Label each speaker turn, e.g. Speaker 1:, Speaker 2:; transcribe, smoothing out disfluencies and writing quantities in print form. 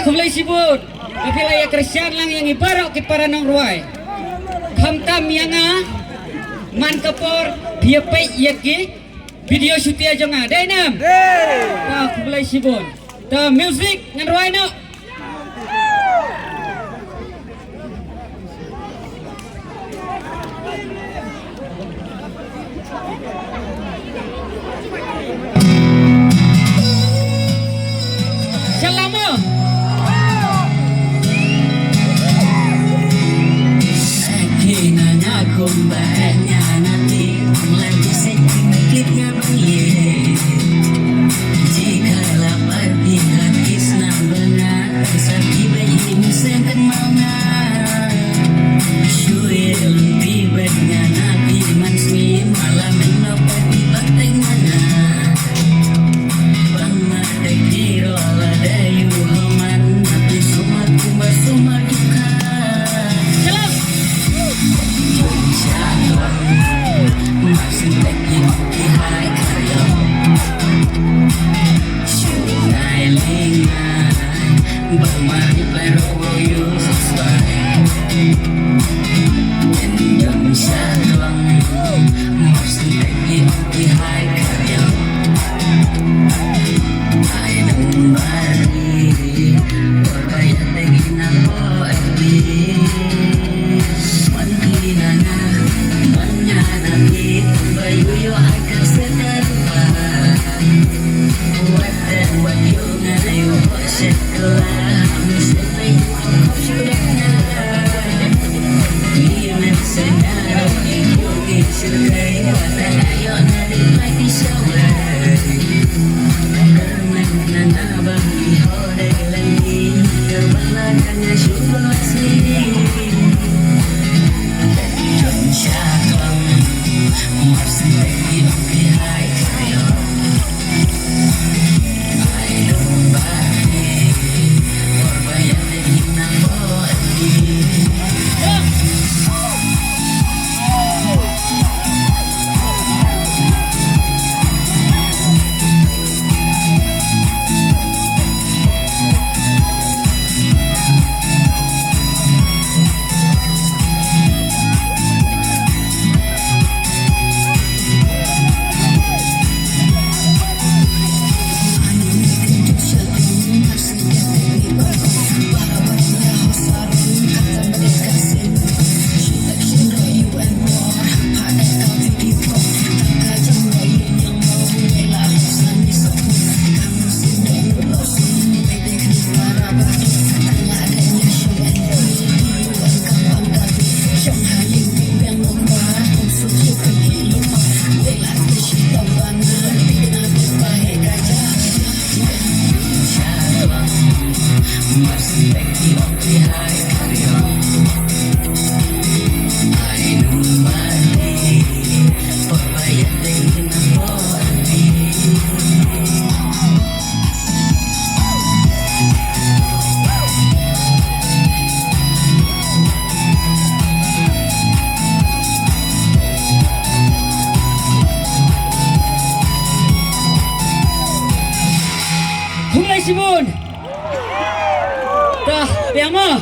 Speaker 1: khumlai sibut apela ya kersian lang yang ibarok ki para nong ruai khamtam yanga man kapor biapai yaki video syuting aja nga dai nam wah khumlai sibut the music ngan ruai no
Speaker 2: Kumbahanya nanti lagi setting klipnya boleh. Jika lapar tingkat kisna benar sakit bayi musengkan mana. Syuir lebih banyak nabi mansmi malam menopet di pantai mana. Pematek kiro ladayu homan nabi sumat kumbah sumat duka. Masih lagi di hari karya Sungai lingan Bermari peroyo sesuai Indonesia doang Masih lagi di hari karya Hai dembari Berbaya tegin aku Mantinana Manyanaki Bayu yo akan seteruan Buat dan buat yo ngayu Setelah Misalnya kau sudahnya Iman senara Yogi surai Watan ayo nari mati sawai Karena nana bagi hodai lagi Kebalakannya syukur asli Masih lagi di hari karya Hai dembari Berbaya tegin aku
Speaker 1: Sibun dah, biar mah